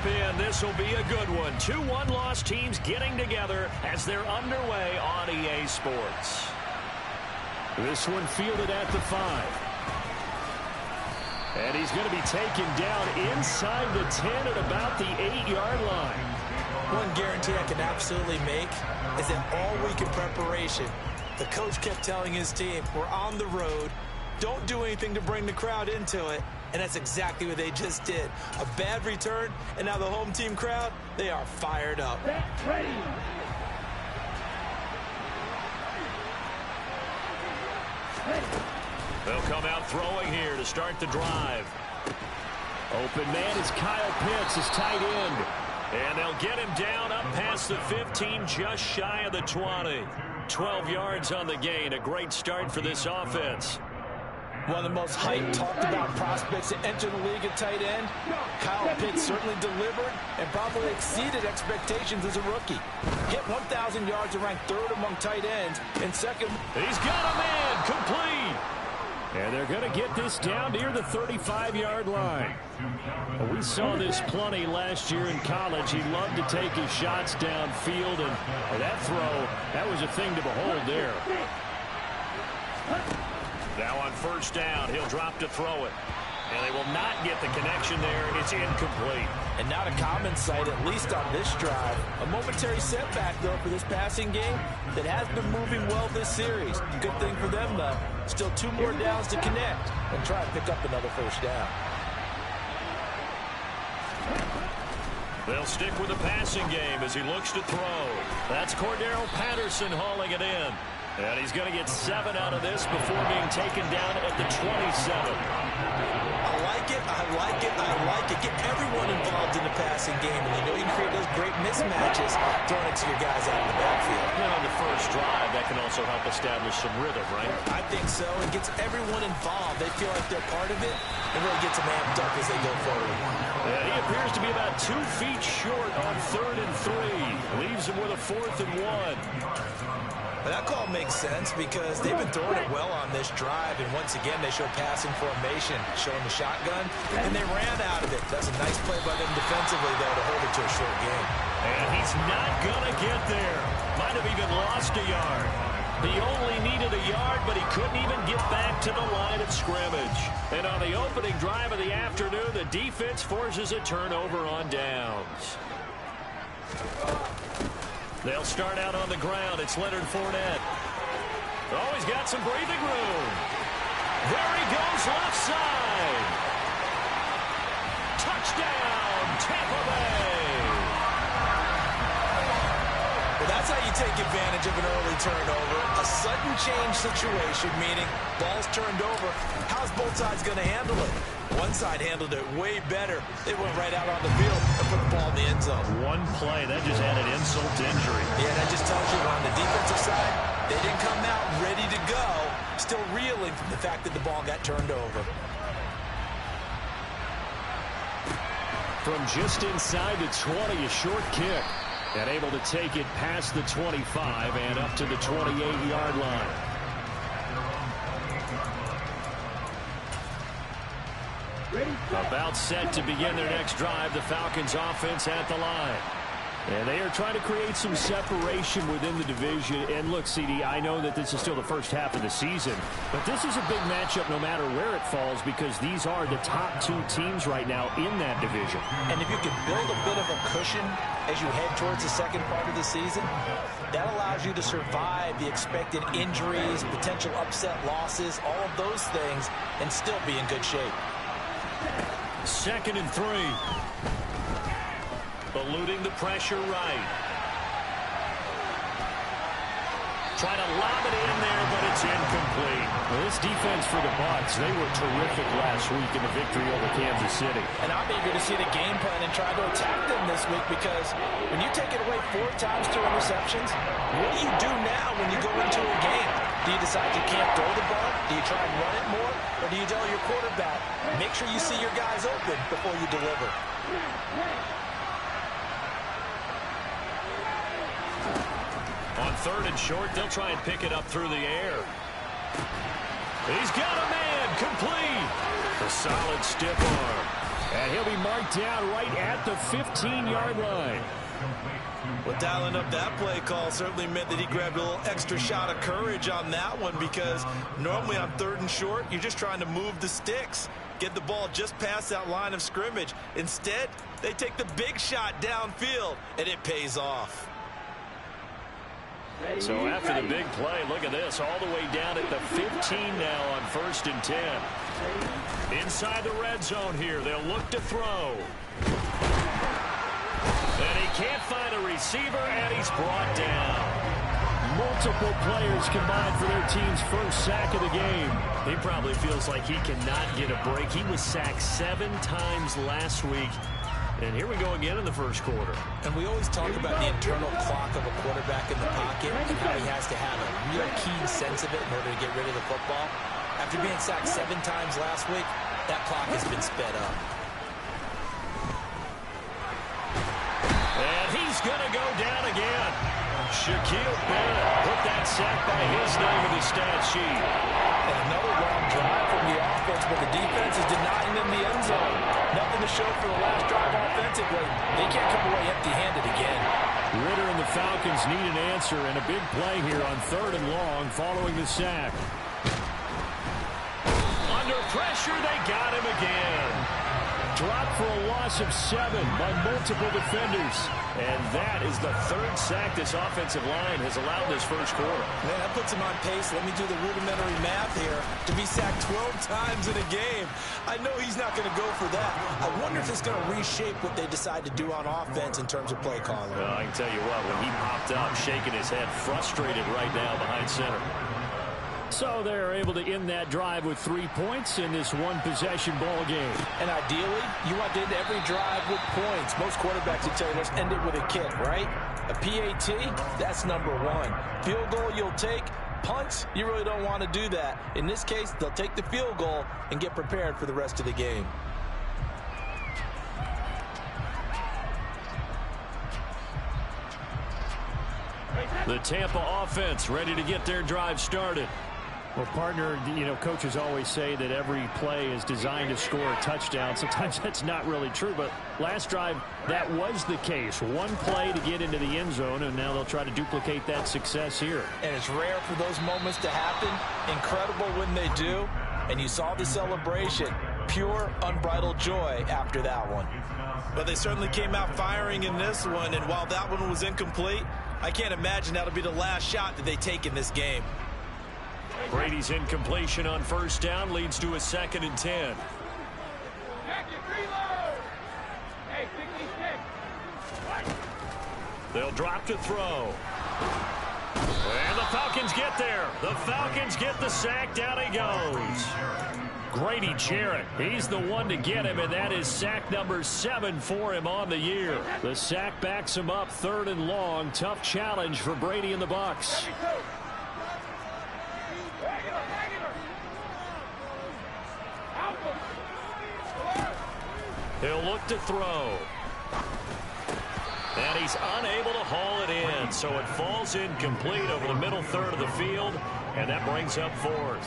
strap in. This will be a good one. Two one-loss teams getting together as they're underway on EA Sports. This one fielded at the 5. And he's going to be taken down inside the 10 at about the 8-yard line. One guarantee I can absolutely make is that all week in preparation, the coach kept telling his team, we're on the road, don't do anything to bring the crowd into it, and that's exactly what they just did. A bad return, and now the home team crowd, they are fired up. Ready. They'll come out throwing here to start the drive. Open man is Kyle Pitts, his tight end. And they'll get him down up past the 15, just shy of the 20. 12 yards on the gain. A great start for this offense. One of the most hyped, talked about prospects to enter the league at tight end. Kyle Pitts certainly delivered and probably exceeded expectations as a rookie. Hit 1,000 yards and ranked third among tight ends. And second, he's got a man complete. And they're going to get this down near the 35-yard line. We saw this plenty last year in college. He loved to take his shots downfield, and that throw, that was a thing to behold there. Now on first down, he'll drop to throw it. And they will not get the connection there. It's incomplete. And not a common sight, at least on this drive. A momentary setback, though, for this passing game that has been moving well this series. Good thing for them, though. Still 2 more downs to connect and try and pick up another first down. They'll stick with the passing game as he looks to throw. That's Cordero Patterson hauling it in. And he's going to get 7 out of this before being taken down at the 27. I like it, I like it, I like it. Get everyone involved in the passing game. And you know you can create those great mismatches throwing it to your guys out in the backfield. And on the first drive, that can also help establish some rhythm, right? I think so. It gets everyone involved. They feel like they're part of it and really gets them amped up as they go forward. And he appears to be about 2 feet short on 3rd and 3. Leaves him with a 4th and 1. That call makes sense because they've been throwing it well on this drive, and once again they show passing formation, showing the shotgun, and they ran out of it. That's a nice play by them defensively, though, to hold it to a short game. And he's not going to get there. Might have even lost a yard. He only needed a yard, but he couldn't even get back to the line of scrimmage. And on the opening drive of the afternoon, the defense forces a turnover on downs. They'll start out on the ground. It's Leonard Fournette. Oh, he's got some breathing room. There he goes, left side. Touchdown, Tampa Bay. Well, that's how you take advantage of an early turnover. A sudden change situation, meaning ball's turned over. How's both sides going to handle it? One side handled it way better. They went right out on the field and put the ball in the end zone. One play, that just added insult to injury. Yeah, that just tells you on the defensive side, they didn't come out ready to go, still reeling from the fact that the ball got turned over. From just inside the 20, a short kick. And able to take it past the 25 and up to the 28-yard line. About set to begin their next drive, the Falcons offense at the line. And they are trying to create some separation within the division. And look, CD, I know that this is still the first half of the season, but this is a big matchup no matter where it falls because these are the top 2 teams right now in that division. And if you can build a bit of a cushion as you head towards the second part of the season, that allows you to survive the expected injuries, potential upset losses, all of those things, and still be in good shape. 2nd and 3. Eluding the pressure right. Trying to lob it in there, but it's incomplete. Well, this defense for the Bucs, they were terrific last week in the victory over Kansas City. And I'm eager to see the game plan and try to attack them this week because when you take it away 4 times 2 interceptions, what do you do now when you go into a game? Do you decide you can't throw the ball? Do you try and run it more? Or do you tell your quarterback, make sure you see your guys open before you deliver? On 3rd and short, they'll try and pick it up through the air. He's got a man complete. A solid stiff arm. And he'll be marked down right at the 15-yard line. Well, dialing up that play call certainly meant that he grabbed a little extra shot of courage on that one, because normally on 3rd and short, you're just trying to move the sticks, get the ball just past that line of scrimmage. Instead, they take the big shot downfield, and it pays off. So after the big play, look at this, all the way down at the 15 now on 1st and 10. Inside the red zone here, they'll look to throw. And he can't find a receiver, and he's brought down. Multiple players combined for their team's first sack of the game. He probably feels like he cannot get a break. He was sacked 7 times last week. And here we go again in the first quarter. And we always talk about the internal clock of a quarterback in the pocket and how he has to have a real keen sense of it in order to get rid of the football. After being sacked 7 times last week, that clock has been sped up. And he's going to go down again. Shaquille Barrett put that sack by his name in the stat sheet. And another long drive from the offense, but the defense is denying them the end zone. Nothing to show for the last drive offensively. They can't come away empty-handed again. Ridder and the Falcons need an answer, and a big play here on 3rd and long following the sack. Under pressure, they got him again. Dropped for a loss of 7 by multiple defenders. And that is the 3rd sack this offensive line has allowed this first quarter. Man, that puts him on pace. Let me do the rudimentary math here. To be sacked 12 times in a game, I know he's not going to go for that. I wonder if it's going to reshape what they decide to do on offense in terms of play calling. Well, I can tell you what, when he popped up, shaking his head, frustrated right now behind center. So they're able to end that drive with 3 points in this one-possession ball game. And ideally, you want to end every drive with points. Most quarterbacks would tell you, let's end it with a kick, right? A PAT, that's number 1. Field goal you'll take. Punts, you really don't want to do that. In this case, they'll take the field goal and get prepared for the rest of the game. The Tampa offense ready to get their drive started. Well, partner, you know, coaches always say that every play is designed to score a touchdown. Sometimes that's not really true, but last drive, that was the case. One play to get into the end zone, and now they'll try to duplicate that success here. And it's rare for those moments to happen. Incredible when they do. And you saw the celebration. Pure, unbridled joy after that one. But they certainly came out firing in this one, and while that one was incomplete, I can't imagine that'll be the last shot that they take in this game. Brady's incompletion on 1st down leads to a 2nd and 10. They'll drop to throw. And the Falcons get there. The Falcons get the sack. Down he goes. Grady Jarrett, he's the one to get him, and that is sack number 7 for him on the year. The sack backs him up 3rd and long. Tough challenge for Brady and the Bucs. He'll look to throw. And he's unable to haul it in, so it falls incomplete over the middle 3rd of the field, and that brings up 4th.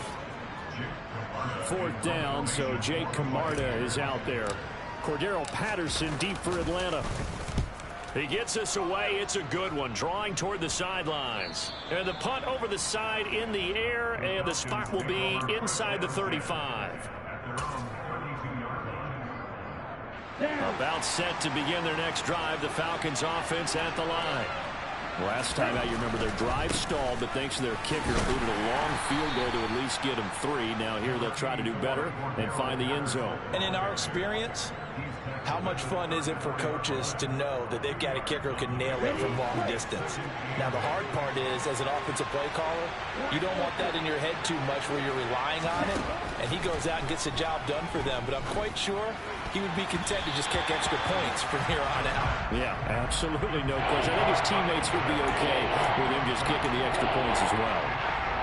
4th down, so Jake Camarda is out there. Cordero Patterson deep for Atlanta. He gets us away. It's a good one, drawing toward the sidelines. And the punt over the side in the air, and the spot will be inside the 35. About set to begin their next drive. The Falcons offense at the line. Last time out, you remember their drive stalled, but thanks to their kicker, included a long field goal to at least get them 3. Now here they'll try to do better and find the end zone. And in our experience, how much fun is it for coaches to know that they've got a kicker who can nail it from long distance? Now the hard part is, as an offensive play caller, you don't want that in your head too much where you're relying on it, and he goes out and gets the job done for them. But I'm quite sure he would be content to just kick extra points from here on out. Yeah, absolutely no question. I think his teammates would be okay with him just kicking the extra points as well.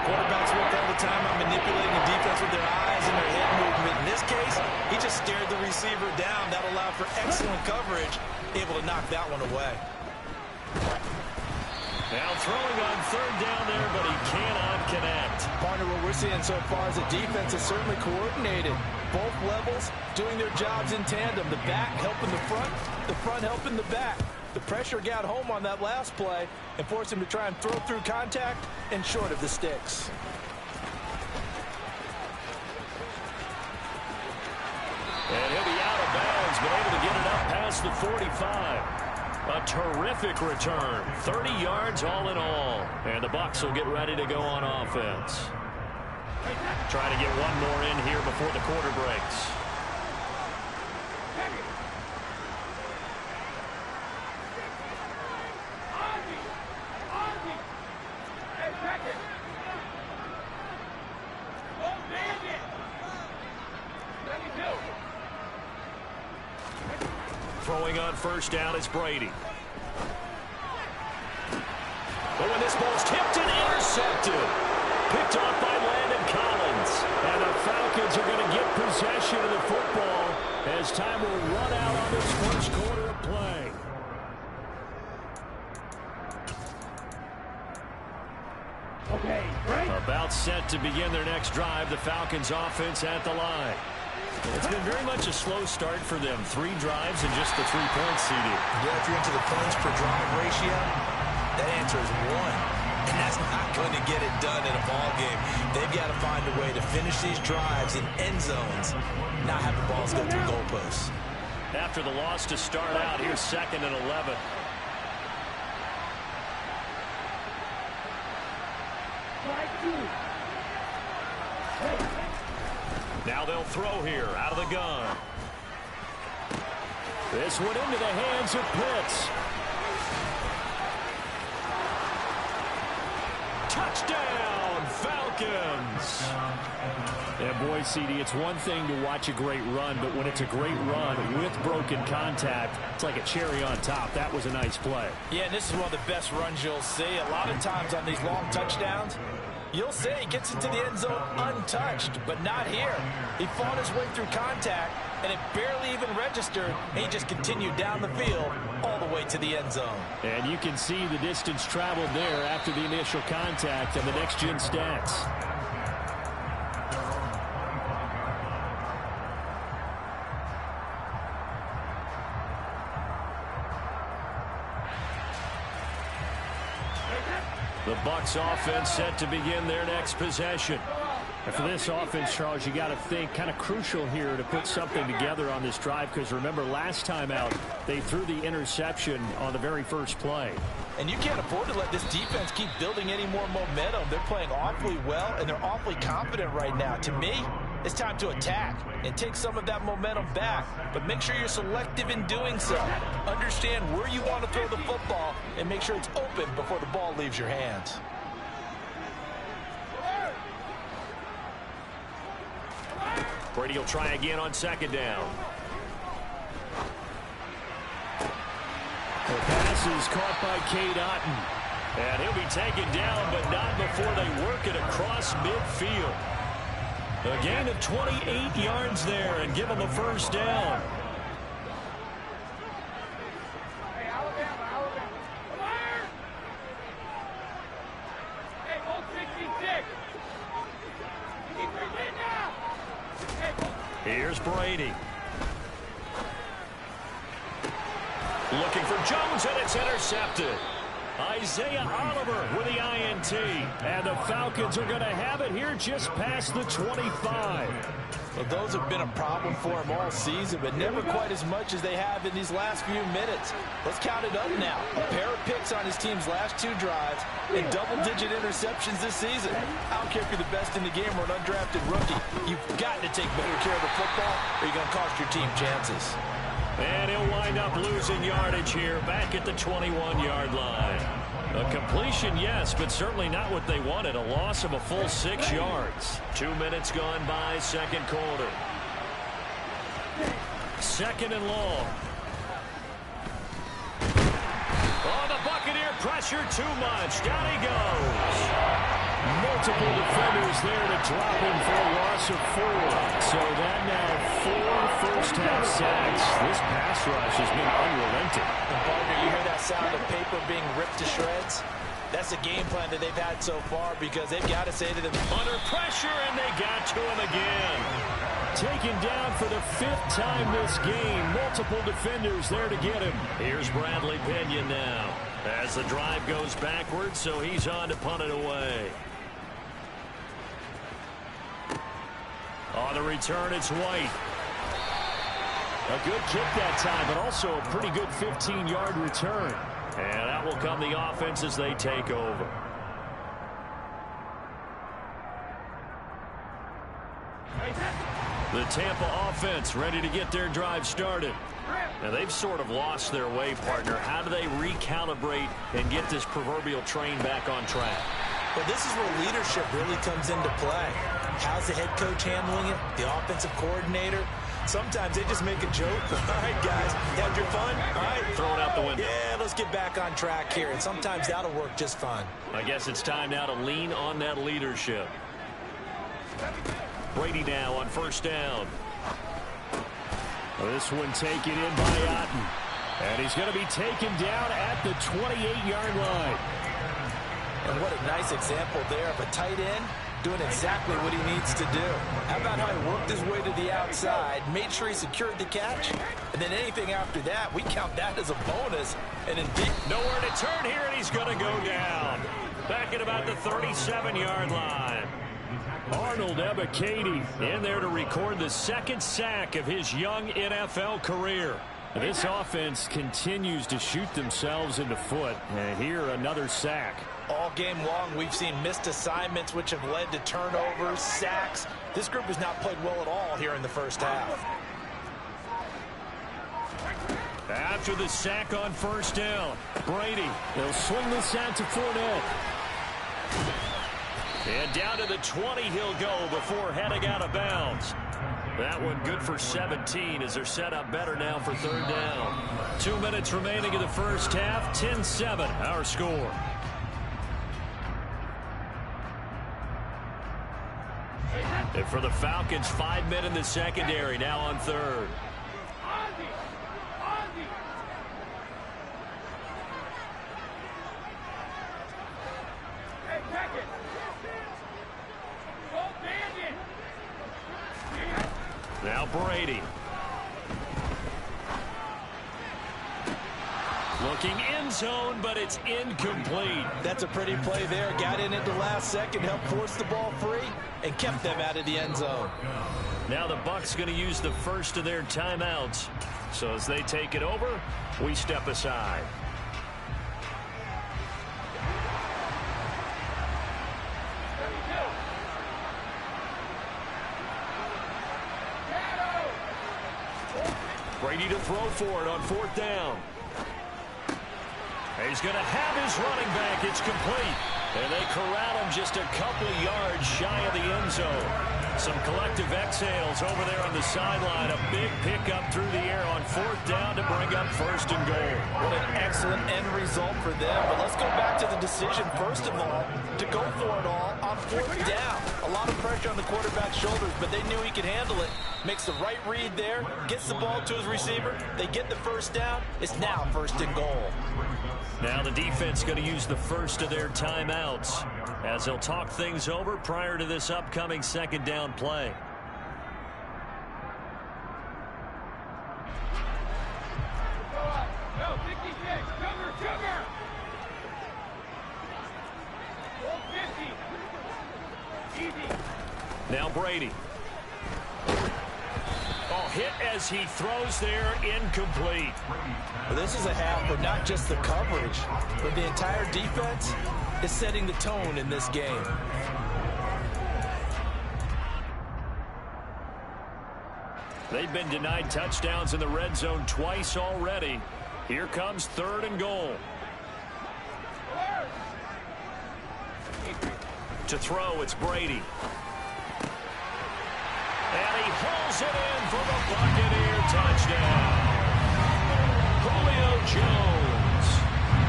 Quarterbacks work all the time on manipulating the defense with their eyes and their head movement. In this case, he just stared the receiver down. That allowed for excellent coverage, able to knock that one away. Now throwing on 3rd down there, but he cannot connect. Partner, what we're seeing so far is the defense is certainly coordinated. both levels doing their jobs in tandem. The back helping the front helping the back. The pressure got home on that last play and forced him to try and throw through contact and short of the sticks. And he'll be out of bounds, but able to get it up past the 45. A terrific return. 30 yards all in all. And the Bucs will get ready to go on offense. Trying to get one more in here before the quarter breaks. Throwing on first down is Brady. But when this ball's tipped and intercepted. Picked off by Landon Collins. And the Falcons are going to get possession of the football as time will run out on this first quarter of play. Okay, break. About set to begin their next drive. The Falcons offense at the line. It's been very much a slow start for them. 3 drives and just the 3 points, CD. Yeah, if you're into the points per drive ratio, that answer is 1. And that's not going to get it done in a ball game. They've got to find a way to finish these drives in end zones, not have the balls go through goalposts. After the loss to start out, here's 2nd and 11. Now they'll throw here out of the gun. This one into the hands of Pitts. Touchdown, Falcons. Yeah, boy, CD, it's one thing to watch a great run, but when it's a great run with broken contact, it's like a cherry on top. That was a nice play. Yeah, and this is one of the best runs you'll see. A lot of times on these long touchdowns, you'll see he gets into the end zone untouched, but not here. He fought his way through contact, and it barely even registered, and he just continued down the field all the way to the end zone. And you can see the distance traveled there after the initial contact and the next-gen stats. The Bucs offense set to begin their next possession. And for this offense, Charles, you got to think kind of crucial here to put something together on this drive, because remember last time out they threw the interception on the very first play. And you can't afford to let this defense keep building any more momentum. They're playing awfully well, and they're awfully confident right now. To me, it's time to attack and take some of that momentum back, but make sure you're selective in doing so. Understand where you want to throw the football and make sure it's open before the ball leaves your hands. Brady will try again on 2nd down. The pass is caught by Cade Otton. And he'll be taken down, but not before they work it across midfield. A gain of 28 yards there and give him a first down. Here's Brady. Looking for Jones, and it's intercepted. Isaiah Oliver with the INT. And the Falcons are going to have it here just past the 25. Well, those have been a problem for him all season, but never quite as much as they have in these last few minutes. Let's count it up now. A pair of picks on his team's last 2 drives and double-digit interceptions this season. I don't care if you're the best in the game or an undrafted rookie. You've got to take better care of the football or you're going to cost your team chances. And he'll wind up losing yardage here back at the 21-yard line. A completion, yes, but certainly not what they wanted. A loss of a full 6 yards. 2 minutes gone by, 2nd quarter. 2nd and long. Oh, the Buccaneer pressure too much. Down he goes. Multiple defenders there to drop him for a loss of 4. So that now 4 first-half sacks. This pass rush has been unrelenting. And partner, you hear that sound of paper being ripped to shreds? That's a game plan that they've had so far because they've got to say to them, under pressure, and they got to him again. Taken down for the 5th time this game. Multiple defenders there to get him. Here's Bradley Pinion now as the drive goes backwards, so he's on to punt it away. On the return, it's White. A good kick that time, but also a pretty good 15-yard return. And that will come the offense as they take over. The Tampa offense ready to get their drive started. Now, they've sort of lost their way, partner. How do they recalibrate and get this proverbial train back on track? Well, this is where leadership really comes into play. How's the head coach handling it? The offensive coordinator? Sometimes they just make a joke. All right, guys, had your fun? All right. Throw it out the window. Yeah, let's get back on track here. And sometimes that'll work just fine. I guess it's time now to lean on that leadership. Brady now on first down. This one taken in by Otten. And he's going to be taken down at the 28-yard line. And what a nice example there of a tight end doing exactly what he needs to do. How about how he worked his way to the outside, made sure he secured the catch, and then anything after that, we count that as a bonus. And indeed, nowhere to turn here, and he's going to go down. Back at about the 37-yard line. Arnold Ebiketie in there to record the 2nd sack of his young NFL career. This offense continues to shoot themselves in the foot. And here, another sack. All game long, we've seen missed assignments, which have led to turnovers, sacks. This group has not played well at all here in the first half. After the sack on first down, Brady. They'll swing this out to Fournette. And down to the 20 he'll go before heading out of bounds. That one good for 17 as they're set up better now for 3rd down. 2 minutes remaining in the first half. 10-7 our score. And for the Falcons, 5 men in the secondary now on 3rd. Now Brady. Looking end zone, but it's incomplete. That's a pretty play there. Got in at the last second, helped force the ball free, and kept them out of the end zone. Now the Bucs going to use the first of their timeouts. So as they take it over, we step aside. Brady to throw for it on 4th down. He's going to have his running back. It's complete. And they corral him just a couple of yards shy of the end zone. Some collective exhales over there on the sideline. A big pickup through the air on 4th down to bring up 1st and goal. What an excellent end result for them. But let's go back to the decision, first of all, to go for it all on 4th down. A lot of pressure on the quarterback's shoulders, but they knew he could handle it. Makes the right read there, gets the ball to his receiver. They get the 1st down. It's now 1st and goal. Now the defense going to use the first of their timeouts as they'll talk things over prior to this upcoming 2nd down play. Now Brady. Hit as he throws there, incomplete. Well, this is a half where not just the coverage, but the entire defense is setting the tone in this game. They've been denied touchdowns in the red zone twice already. Here comes 3rd and goal. To throw, it's Brady. And he pulls it in for the Buccaneer touchdown. Julio Jones,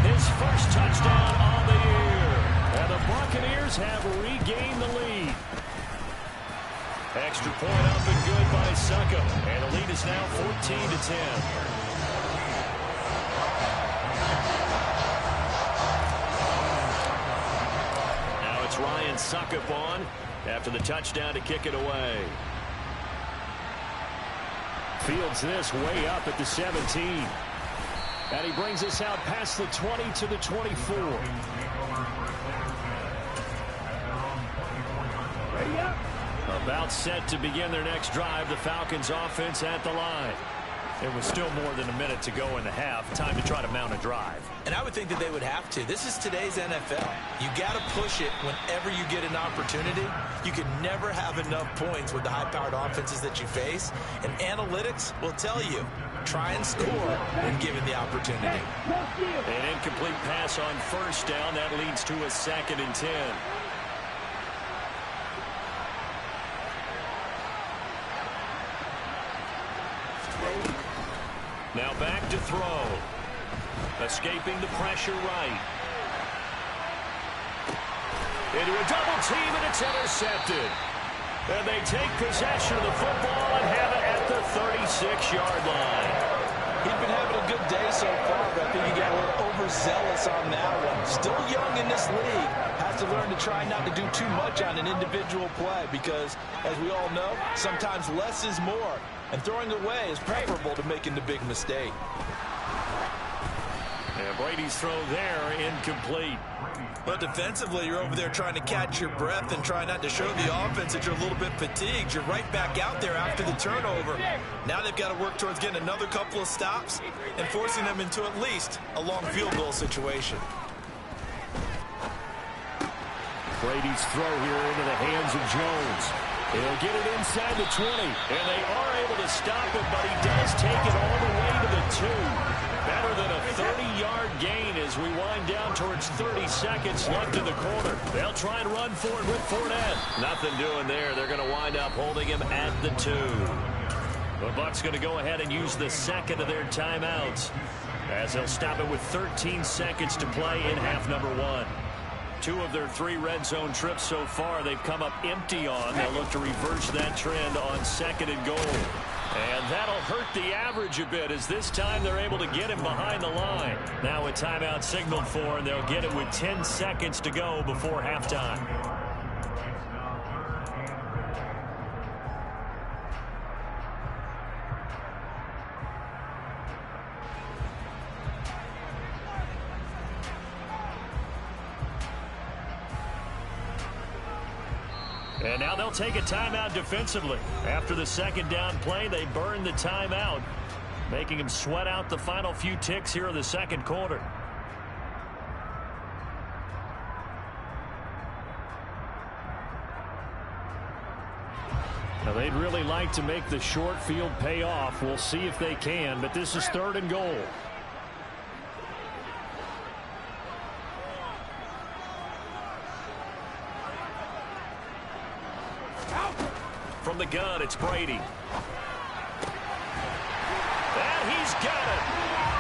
his first touchdown on the year. And the Buccaneers have regained the lead. Extra point up and good by Succop. And the lead is now 14-10. and Succop on after the touchdown to kick it away. Fields this way up at the 17. And he brings us out past the 20 to the 24. About set to begin their next drive. The Falcons offense at the line. It was still more than a minute to go in the half. Time to try to mount a drive. And I would think that they would have to. This is today's NFL. You got to push it whenever you get an opportunity. You can never have enough points with the high-powered offenses that you face. And analytics will tell you, try and score when given the opportunity. An incomplete pass on first down. That leads to a 2nd and 10. Now back to throw. Escaping the pressure right. Into a double team, and it's intercepted. And they take possession of the football and have it at the 36-yard line. He's been having a good day so far, but I think he got a little overzealous on that one. Still young in this league. Has to learn to try not to do too much on an individual play because, as we all know, sometimes less is more. And throwing away is preferable to making the big mistake. And Brady's throw there, incomplete. But defensively, you're over there trying to catch your breath and try not to show the offense that you're a little bit fatigued. You're right back out there after the turnover. Now they've got to work towards getting another couple of stops and forcing them into at least a long field goal situation. Brady's throw here into the hands of Jones. He'll get it inside the 20, and they are able to stop it, but he does take it all the way to the 2. Better than a 30-yard gain as we wind down towards 30 seconds left in the quarter. They'll try and run for it with Fournette. Nothing doing there. They're going to wind up holding him at the 2. The Bucs going to go ahead and use the 2nd of their timeouts as they'll stop it with 13 seconds to play in half number 1. 2 of their 3 red zone trips so far they've come up empty on. They'll look to reverse that trend on 2nd and goal. And that'll hurt the average a bit as this time they're able to get him behind the line. Now a timeout signaled for, and they'll get it with 10 seconds to go before halftime. And now they'll take a timeout defensively. After the 2nd down play, they burn the timeout, making him sweat out the final few ticks here in the 2nd quarter. Now they'd really like to make the short field pay off. We'll see if they can, but this is 3rd and goal. From the gun, it's Brady. And he's got it.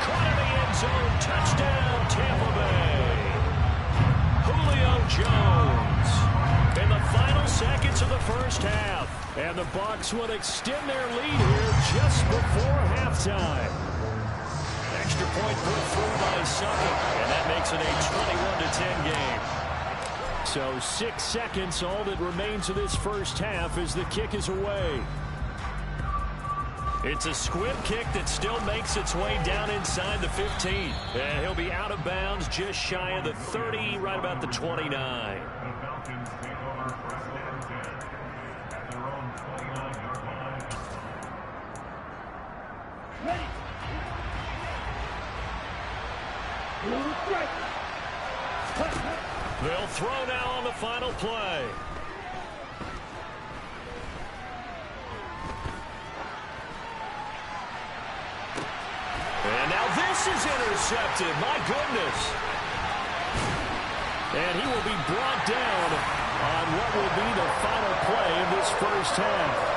Caught in the end zone. Touchdown, Tampa Bay. Julio Jones in the final seconds of the first half. And the Bucs will extend their lead here just before halftime. Extra point put through by Succop, and that makes it a 21-10 game. So 6 seconds, all that remains of this first half as the kick is away. It's a squib kick that still makes its way down inside the 15. And he'll be out of bounds just shy of the 30, right about the 29. They'll throw now on the final play. And now this is intercepted. My goodness. And he will be brought down on what will be the final play of this first half.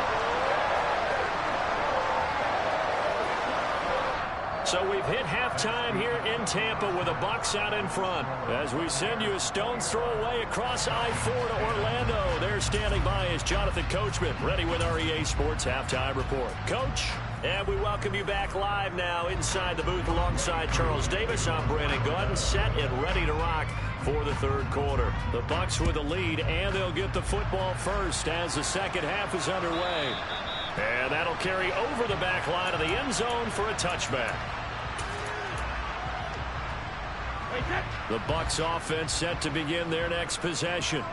So we've hit halftime here in Tampa with the Bucs out in front. As we send you a stone's throw away across I-4 to Orlando. There standing by is Jonathan Coachman, ready with our EA Sports Halftime Report. Coach? And we welcome you back live now inside the booth alongside Charles Davis. I'm Brandon Gaudin, set and ready to rock for the third quarter. The Bucs with the lead, and they'll get the football first as the second half is underway. And that'll carry over the back line of the end zone for a touchback. The Bucs offense set to begin their next possession.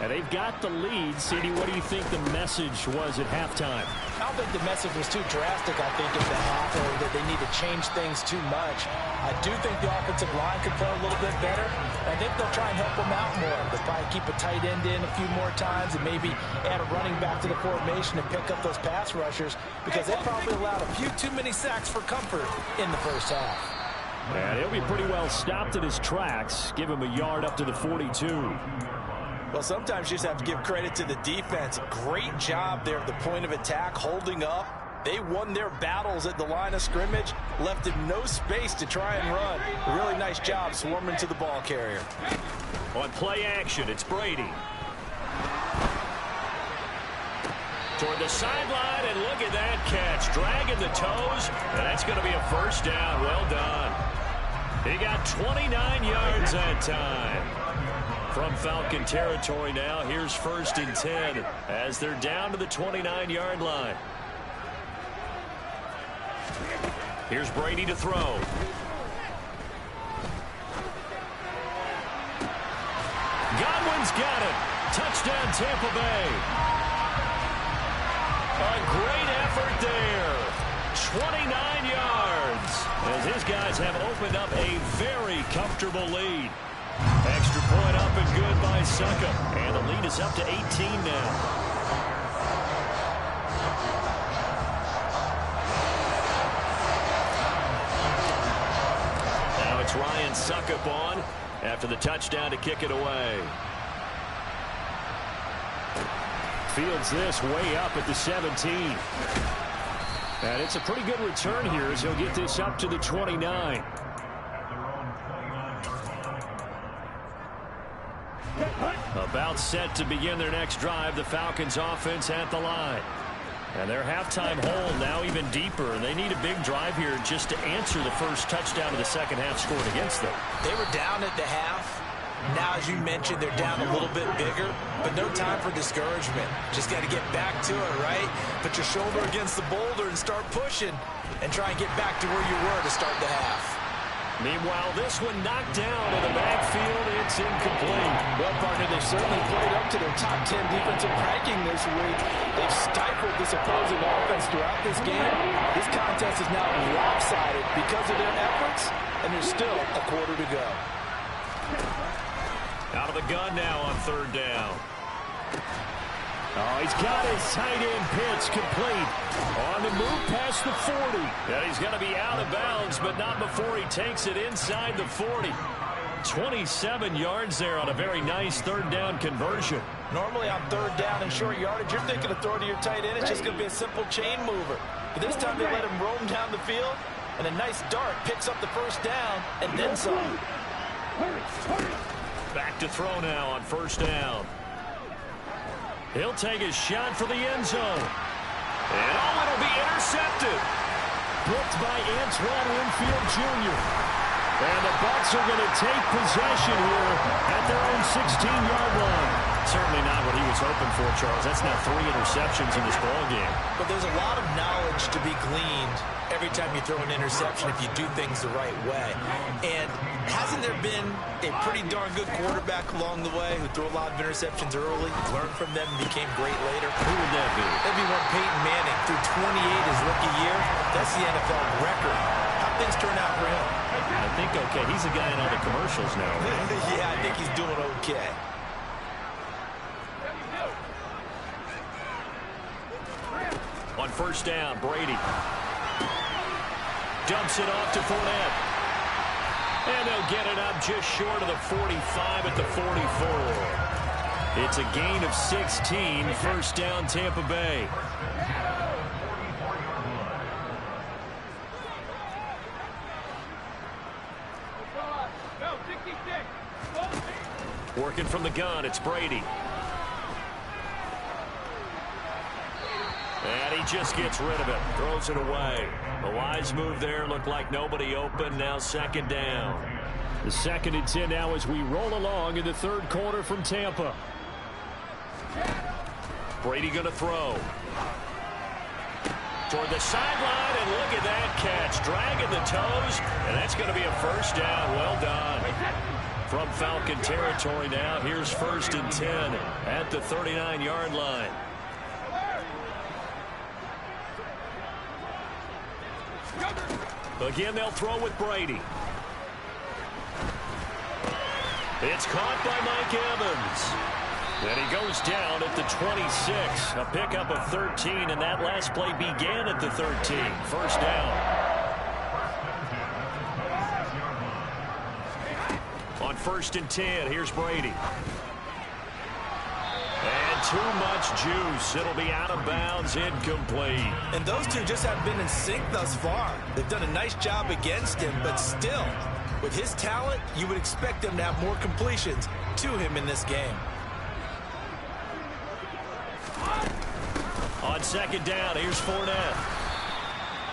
And they've got the lead. CD, what do you think the message was at halftime? I don't think the message was too drastic, I think, at the half, or that they need to change things too much. I do think the offensive line could play a little bit better. I think they'll try and help them out more. They'll probably keep a tight end in a few more times and maybe add a running back to the formation and pick up those pass rushers, because they probably allowed a few too many sacks for comfort in the first half. And he'll be pretty well stopped in his tracks. Give him a yard up to the 42. Well, sometimes you just have to give credit to the defense. Great job there at the point of attack, holding up. They won their battles at the line of scrimmage, left him no space to try and run. A really nice job swarming to the ball carrier. On play action, it's Brady. Toward the sideline, and look at that catch. Dragging the toes, and that's going to be a first down. Well done. He got 29 yards that time. From Falcon territory now, here's 1st and 10 as they're down to the 29-yard line. Here's Brady to throw. Godwin's got it. Touchdown, Tampa Bay. A great effort there. 29 yards as his guys have opened up a very comfortable lead. Extra point up and good by Succop. And the lead is up to 18 now. Now it's Ryan Succop on after the touchdown to kick it away. Fields this way up at the 17. And it's a pretty good return here as he'll get this up to the 29. About set to begin their next drive, the Falcons offense at the line. And their halftime hole now even deeper. And they need a big drive here just to answer the first touchdown of the second half scored against them. They were down at the half. Now, as you mentioned, they're down a little bit bigger, but no time for discouragement. Just got to get back to it, right? Put your shoulder against the boulder and start pushing and try and get back to where you were to start the half. Meanwhile, this one knocked down in the backfield. It's incomplete. Well, partner, they've certainly played up to their top 10 defensive ranking this week. They've stifled this opposing offense throughout this game. This contest is now lopsided because of their efforts, and there's still a quarter to go. Out of the gun now on 3rd down. Oh, he's got his tight end pitch complete. On the move past the 40. And he's going to be out of bounds, but not before he takes it inside the 40. 27 yards there on a very nice 3rd down conversion. Normally on 3rd down and short yardage, you're thinking of throwing to your tight end. It's just going to be a simple chain mover. But this time they let him roam down the field, and a nice dart picks up the first down, and then some. Back to throw now on 1st down. He'll take his shot for the end zone. And it'll be intercepted. Blocked by Antoine Winfield Jr. And the Bucs are going to take possession here at their own 16-yard line. Certainly not what he was hoping for, Charles. That's now 3 interceptions in this ballgame. But there's a lot of knowledge to be gleaned every time you throw an interception if you do things the right way. And hasn't there been a pretty darn good quarterback along the way who threw a lot of interceptions early, learned from them, and became great later? Who would that be? That'd be one Peyton Manning. Threw 28 his rookie year. That's the NFL record. How things turn out for him? I think okay. He's a guy in all the commercials now. Yeah, I think he's doing okay. On 1st down, Brady dumps it off to Fournette. And they'll get it up just short of the 45 at the 44. It's a gain of 16, 1st down Tampa Bay. Working from the gun, it's Brady. And he just gets rid of it, throws it away. The wise move there, looked like nobody open, now second down. The 2nd and 10 now as we roll along in the 3rd quarter from Tampa. Brady going to throw. Toward the sideline, and look at that catch. Dragging the toes, and that's going to be a first down. Well done. From Falcon territory now, here's 1st and 10 at the 39-yard line. Again, they'll throw with Brady. It's caught by Mike Evans. And he goes down at the 26. A pickup of 13, and that last play began at the 13. First down. On 1st and 10, here's Brady. And too much juice. It'll be out of bounds, incomplete. And those two just haven't been in sync thus far. They've done a nice job against him, but still, with his talent, you would expect them to have more completions to him in this game. On 2nd down, here's Fournette.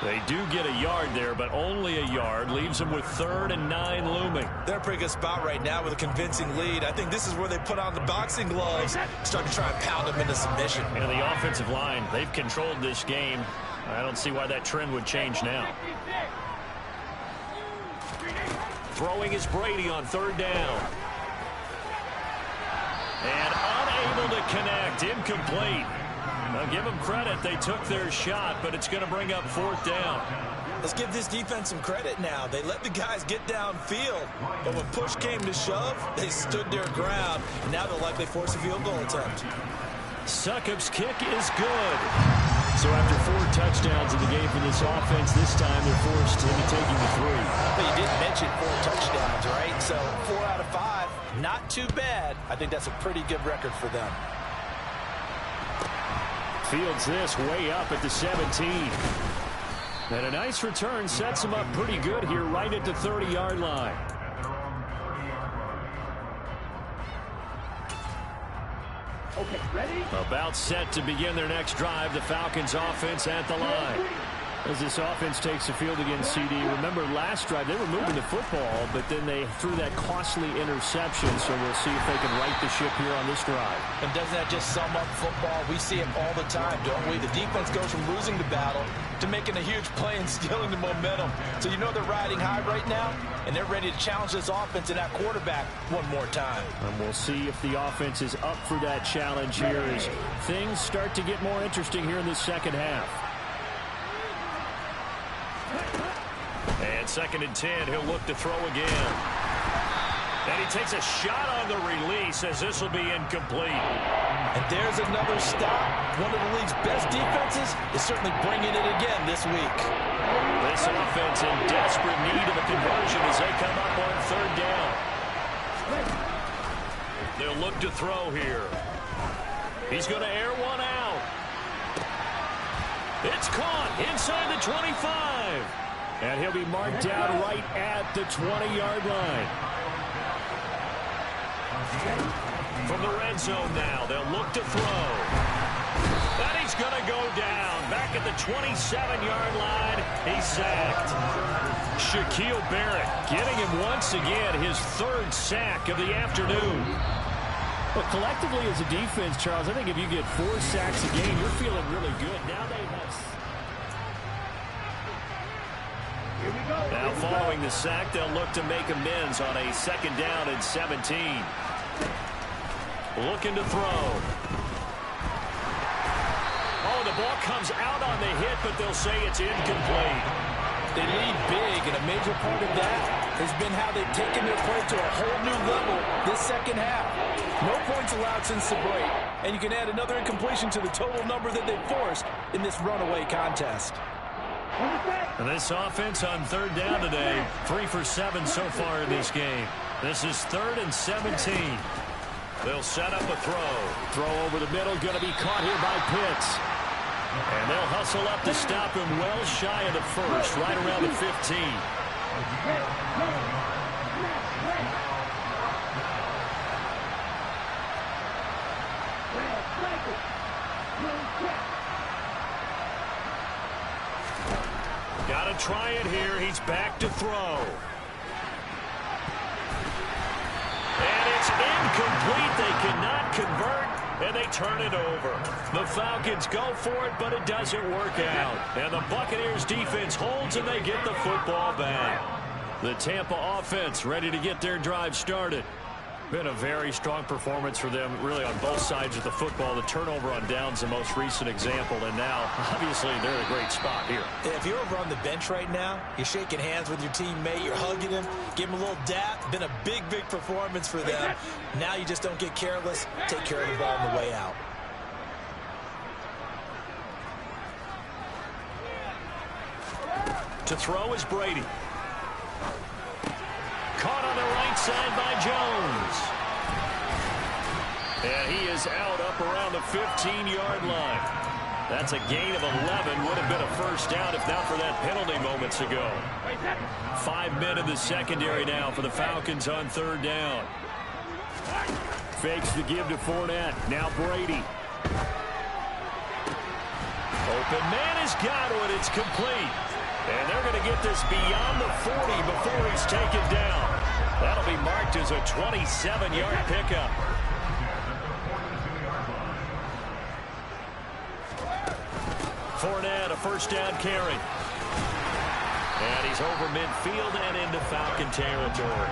They do get a yard there, but only a yard. Leaves them with 3rd and 9 looming. They're in a pretty good spot right now with a convincing lead. I think this is where they put on the boxing gloves, start to try and pound them into submission. And the offensive line, they've controlled this game. I don't see why that trend would change now. Throwing is Brady on 3rd down. And unable to connect, incomplete. Now give them credit, they took their shot, but it's going to bring up 4th down. Let's give this defense some credit now. They let the guys get downfield, but when push came to shove, they stood their ground, and now they'll likely force a field goal attempt. Succop's kick is good. So after 4 touchdowns in the game for this offense, this time they're forced into taking the 3. But you didn't mention 4 touchdowns, right? So 4 out of 5, not too bad. I think that's a pretty good record for them. Fields this way up at the 17. And a nice return sets him up pretty good here right at the 30-yard line. Okay, ready? About set to begin their next drive. The Falcons offense at the line. As this offense takes the field against CD. Remember last drive they were moving the football, but then they threw that costly interception. So we'll see if they can right the ship here on this drive. And doesn't that just sum up football? We see it all the time, don't we? The defense goes from losing the battle to making a huge play and stealing the momentum. So you know they're riding high right now, and they're ready to challenge this offense and that quarterback one more time. And we'll see if the offense is up for that challenge here as things start to get more interesting here in the second half. And 2nd and 10, he'll look to throw again. And he takes a shot on the release as this will be incomplete. And there's another stop. One of the league's best defenses is certainly bringing it again this week. This offense in desperate need of a conversion as they come up on 3rd down. They'll look to throw here. He's going to air one out. It's caught inside the 25. And he'll be marked down right at the 20-yard line. From the red zone now, they'll look to throw. And he's going to go down. Back at the 27-yard line, he's sacked. Shaquille Barrett getting him once again, his 3rd sack of the afternoon. But collectively as a defense, Charles, I think if you get 4 sacks a game, you're feeling really good. Now they have... Now following the sack, they'll look to make amends on a 2nd down and 17. Looking to throw. Oh, the ball comes out on the hit, but they'll say it's incomplete. They lead big, and a major part of that has been how they've taken their play to a whole new level this second half. No points allowed since the break, and you can add another incompletion to the total number that they've forced in this runaway contest. And this offense on 3rd down today, 3 for 7 so far in this game. This is 3rd and 17. They'll set up a throw. Throw over the middle, going to be caught here by Pitts. And they'll hustle up to stop him well shy of the 1st, right around the 15. to try it here. He's back to throw. And it's incomplete. They cannot convert, and they turn it over. The Falcons go for it, but it doesn't work out. And the Buccaneers defense holds, and they get the football back. The Tampa offense ready to get their drive started. Been a very strong performance for them, really, on both sides of the football. The turnover on downs, the most recent example, and now, obviously, they're in a great spot here. If you're over on the bench right now, you're shaking hands with your teammate, you're hugging him, give him a little dap. Been a big, big performance for them. Now you just don't get careless. Take care of the ball on the way out. To throw is Brady. Caught on the right side by Jones. And he is out up around the 15-yard line. That's a gain of 11. Would have been a first down if not for that penalty moments ago. 5 men in the secondary now for the Falcons on third down. Fakes the give to Fournette. Now Brady. Open man has got it. It's complete. And they're going to get this beyond the 40 before he's taken down. That'll be marked as a 27-yard pickup. Fournette, a first down carry. And he's over midfield and into Falcon territory.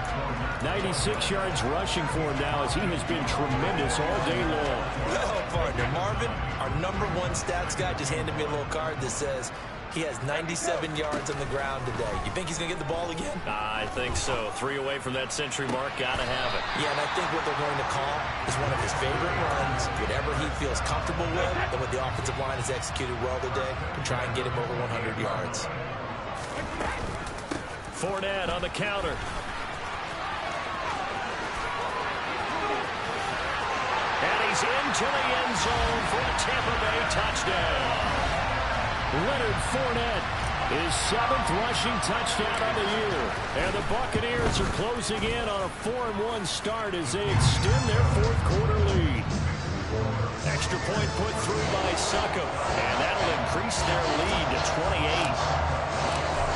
96 yards rushing for him now as he has been tremendous all day long. Well, partner, Marvin, our #1 stats guy, just handed me a little card that says he has 97 yards on the ground today. You think he's going to get the ball again? I think so. 3 away from that century mark. Got to have it. Yeah, and I think what they're going to call is one of his favorite runs, whatever he feels comfortable with, and what the offensive line has executed well today to try and get him over 100 yards. Fournette on the counter. And he's into the end zone for a Tampa Bay touchdown. Leonard Fournette, his 7th rushing touchdown on the year. And the Buccaneers are closing in on a 4-1 start as they extend their fourth-quarter lead. Extra point put through by Succop, and that'll increase their lead to 28.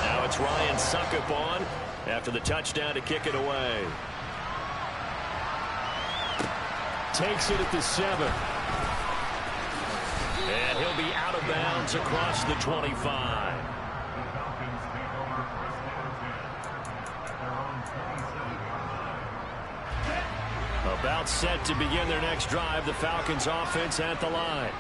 Now it's Ryan Succop on after the touchdown to kick it away. Takes it at the 7. And he'll be out of bounds across the 25. About set to begin their next drive, the Falcons offense at the line.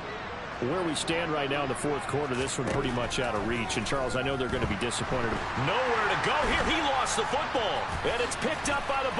Where we stand right now in the fourth quarter, this one pretty much out of reach. And, Charles, I know they're going to be disappointed. Nowhere to go here. He lost the football. And it's picked up by the